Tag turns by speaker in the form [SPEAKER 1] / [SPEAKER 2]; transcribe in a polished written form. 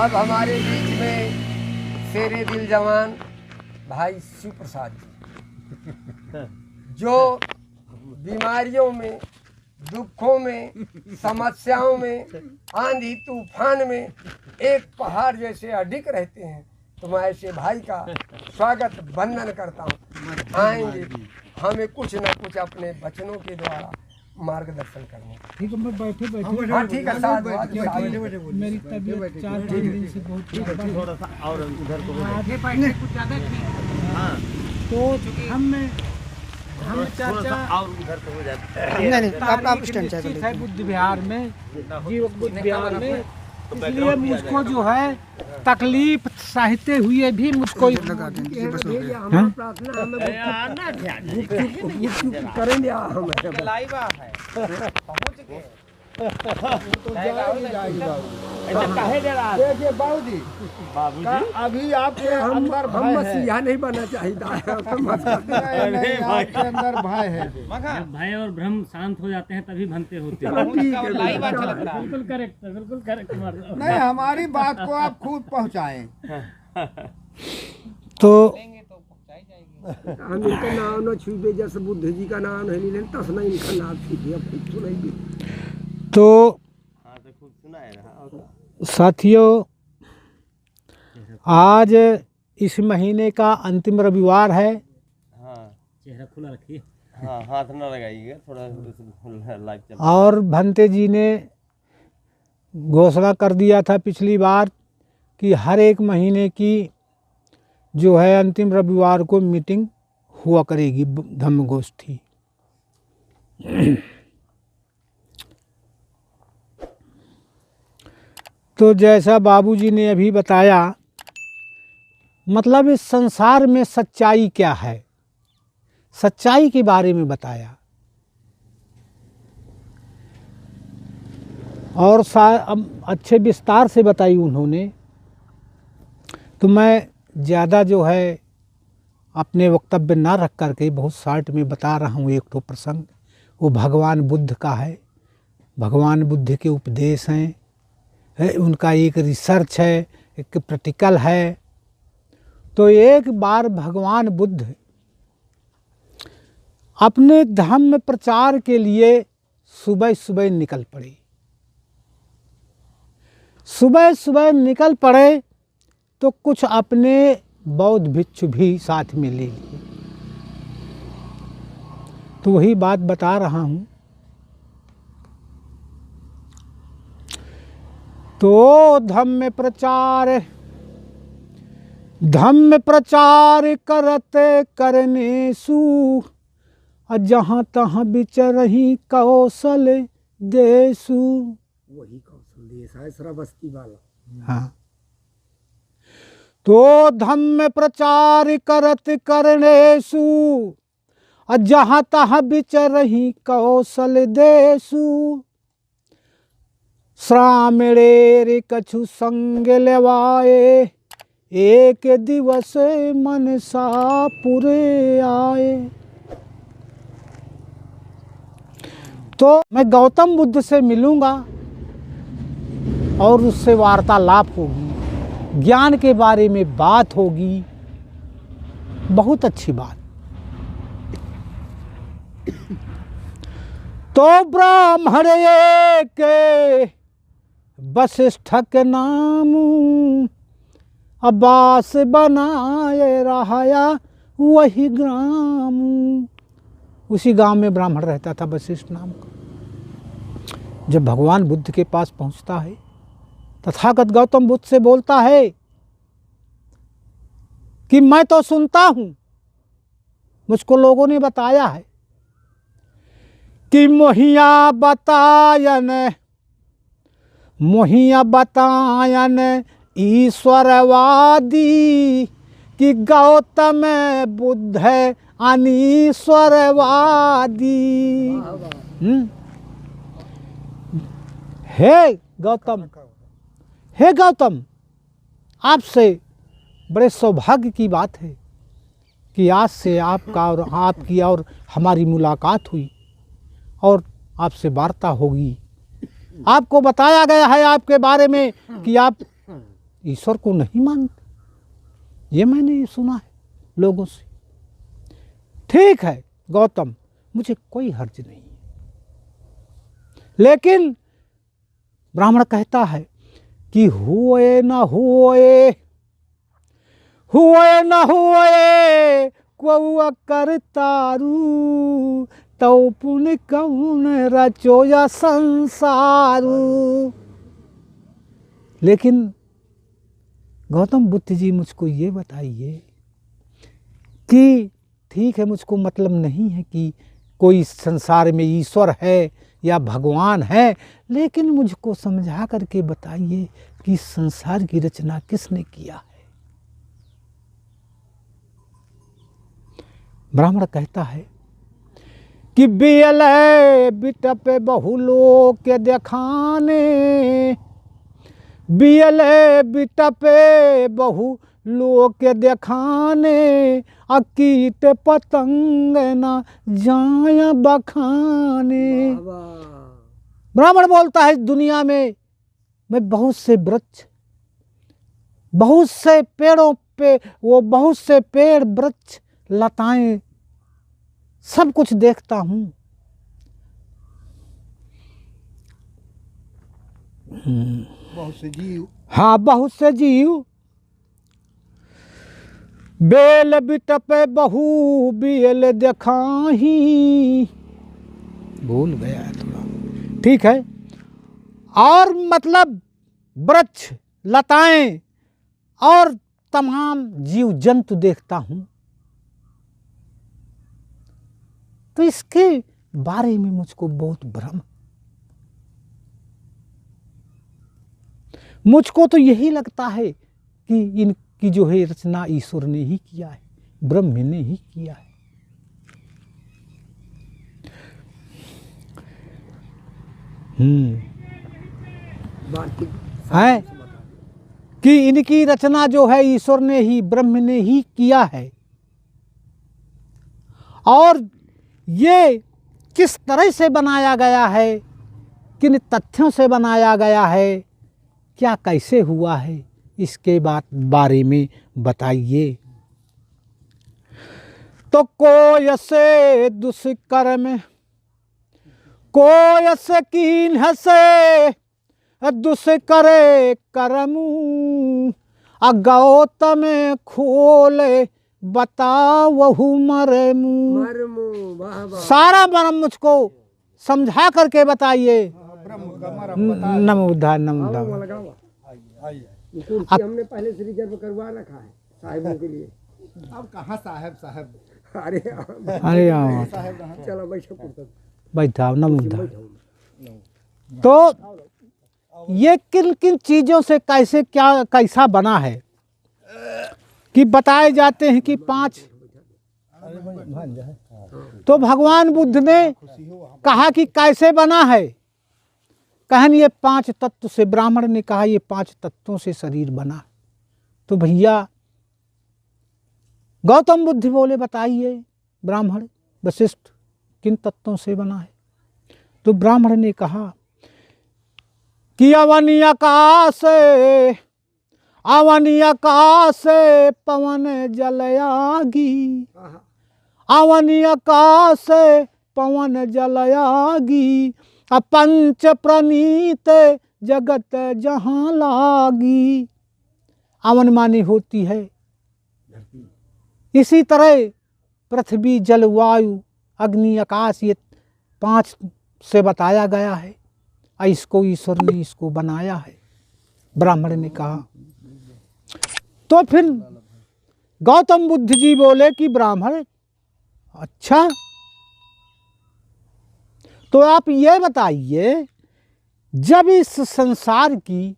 [SPEAKER 1] अब हमारे बीच में शेरे दिल जवान भाई शिव प्रसाद जी, जो बीमारियों में, दुखों में, समस्याओं में, आंधी तूफान में एक पहाड़ जैसे अडिग रहते हैं। तो मैं ऐसे भाई का स्वागत वंदन करता हूँ। आएंगे हमें कुछ न कुछ अपने वचनों के द्वारा मार्गदर्शन करने।
[SPEAKER 2] ठीक है, मैं बैठे
[SPEAKER 1] हाँ ठीक है, साथ
[SPEAKER 2] मेरी तबीयत 4-5 दिन से बहुत
[SPEAKER 3] थोड़ा सा और उधर को
[SPEAKER 2] आगे बैठे कुछ ज़्यादा ठीक।
[SPEAKER 3] हाँ
[SPEAKER 2] तो हम चाचा
[SPEAKER 3] और उधर को हो जाए।
[SPEAKER 2] नहीं आप स्टैंड है बुद्ध विहार में, जीव बुद्ध विहार में, इसलिए मुझको जो है तकलीफ सहते हुए भी मुझको
[SPEAKER 1] लगा देंगे। प्रार्थना हमें करेंगे हम
[SPEAKER 4] देखिए बाबूजी, अभी आपके अंदर
[SPEAKER 1] हम मसीहा नहीं बनना चाहिए।
[SPEAKER 4] आपके अंदर भय है।
[SPEAKER 5] जब भय और भ्रम शांत हो जाते हैं तभी भनते होते हैं।
[SPEAKER 2] बिल्कुल करेक्ट
[SPEAKER 4] नहीं, हमारी बात को आप खुद पहुंचाएं।
[SPEAKER 2] तो
[SPEAKER 1] हम इनका नाम न छुपे, जैसे बुद्ध जी का नाम नहीं लेते तस नहीं इनका नाम छुपे। अब खुद सुनाइए।
[SPEAKER 2] तो
[SPEAKER 3] हाँ तो खूब सुना है
[SPEAKER 2] साथियों, आज इस महीने का अंतिम रविवार है।
[SPEAKER 3] हाँ
[SPEAKER 5] चेहरा खुला रखिए।
[SPEAKER 3] हाँ, हाथ न लगाइएगा, थोड़ा लाइव चल।
[SPEAKER 2] और भंते जी ने घोषणा कर दिया था पिछली बार कि हर एक महीने की जो है अंतिम रविवार को मीटिंग हुआ करेगी, धम्मगोष्ठी। तो जैसा बाबूजी ने अभी बताया, मतलब इस संसार में सच्चाई क्या है, सच्चाई के बारे में बताया। और अच्छे विस्तार से बताई उन्होंने। तो मैं ज़्यादा जो है अपने वक्तव्य ना रख करके बहुत शॉर्ट में बता रहा हूँ। एक तो प्रसंग वो भगवान बुद्ध का है। भगवान बुद्ध के उपदेश हैं, उनका एक रिसर्च है, एक प्रैक्टिकल है। तो एक बार भगवान बुद्ध अपने धम्म प्रचार के लिए सुबह सुबह निकल पड़े। सुबह सुबह निकल पड़े तो कुछ अपने बौद्ध भिक्षु भी साथ में ले लिए। तो वही बात बता रहा हूँ। तो धम्म प्रचार करते करने सु, जहाँ तहाँ बिचरही कौशल देसु।
[SPEAKER 1] वही कौशल देश है, श्रावस्ती वाला।
[SPEAKER 2] हाँ, तो धम्म प्रचार करत करनेसु, जहाँ तहाँ बिचरही कौशल देसु। श्रामणेर कछु संग लेवाए, एक दिवस मनसापुरे आए। तो मैं गौतम बुद्ध से मिलूंगा और उससे वार्तालाप होगी, ज्ञान के बारे में बात होगी। बहुत अच्छी बात। तो ब्राह्मण एक वशिष्ठ के नाम, अब्बास बनाए रहाया वही ग्राम। उसी गांव में ब्राह्मण रहता था वशिष्ठ नाम का। जब भगवान बुद्ध के पास पहुंचता है, तथागत गौतम बुद्ध से बोलता है कि मैं तो सुनता हूं, मुझको लोगों ने बताया है कि मोहिया बतायन ईश्वरवादी, कि गौतम बुद्ध है अनीश्वरवादी। हे गौतम, आपसे बड़े सौभाग्य की बात है कि आज से आपका और आपकी और हमारी मुलाकात हुई और आपसे वार्ता होगी। आपको बताया गया है आपके बारे में कि आप ईश्वर को नहीं मानते, ये मैंने सुना है लोगों से। ठीक है गौतम, मुझे कोई हर्ज नहीं है, लेकिन ब्राह्मण कहता है कि हुए न हुए, हुए न हुए को करतारू, तो पुण्य कौन रचोया संसारू। लेकिन गौतम बुद्ध जी मुझको ये बताइए कि ठीक है, मुझको मतलब नहीं है कि कोई संसार में ईश्वर है या भगवान है, लेकिन मुझको समझा करके बताइए कि संसार की रचना किसने किया है। ब्राह्मण कहता है कि बियल बिटप बहुलोक के देखाने, बियल बिटपे बहु लोक के देखाने, अकीट पतंग न जाया बखाने। ब्राह्मण बोलता है दुनिया में मैं बहुत से वृक्ष, बहुत से पेड़ों पे वो बहुत से पेड़ वृक्ष लताएं सब कुछ देखता हूँ,
[SPEAKER 4] बहुत से जीव,
[SPEAKER 2] हाँ बहुत से जीव, बेल बिटपे बहु बेल देखाही, भूल गया है थोड़ा, ठीक है। और मतलब वृक्ष लताएं और तमाम जीव जंतु देखता हूँ, तो इसके बारे में मुझको बहुत भ्रम, मुझको तो यही लगता है कि इनकी जो है रचना ईश्वर ने ही किया है, ब्रह्म ने ही किया है। है कि इनकी रचना जो है ईश्वर ने ही, ब्रह्म ने ही किया है। और ये किस तरह से बनाया गया है, किन तथ्यों से बनाया गया है, क्या कैसे हुआ है, इसके बारे में बताइए। तो कोय से दुष्कर्म, कोय से कीन हसे दुष्करे कर्मू, गौतम खोले बतावहु मरमू। सारा मरम मुझको समझा करके बताइए। नमो बुद्धाय नमो बुद्धाय।
[SPEAKER 1] हमने पहले से रिजर्व करवा रखा है साहिबों के लिए।
[SPEAKER 4] अब कहाँ साहब साहब,
[SPEAKER 1] अरे
[SPEAKER 2] अरे
[SPEAKER 1] चलो बैठो,
[SPEAKER 2] बैठा नमो बुद्धाय। तो ये किन किन चीज़ों से कैसे क्या कैसा बना है कि बताए जाते हैं कि 5। तो भगवान बुद्ध ने कहा कि कैसे बना है, कहन ये 5 तत्व से, ब्राह्मण ने कहा ये 5 तत्वों से शरीर बना। तो भैया गौतम बुद्ध बोले बताइए ब्राह्मण वशिष्ठ किन तत्वों से बना है। तो ब्राह्मण ने कहा कि अवनी आकाश, अवनी आकाश पवन जल आगी, अवनी आकाश पवन जल आगी, पंच प्रणीत जगत जहाँ लागी। अवन मानी होती है, इसी तरह पृथ्वी जल वायु अग्नि आकाश, ये 5 से बताया गया है। इसको ईश्वर ने इसको बनाया है, ब्राह्मण ने कहा। तो फिर गौतम बुद्ध जी बोले कि ब्राह्मण अच्छा, तो आप ये बताइए जब इस संसार की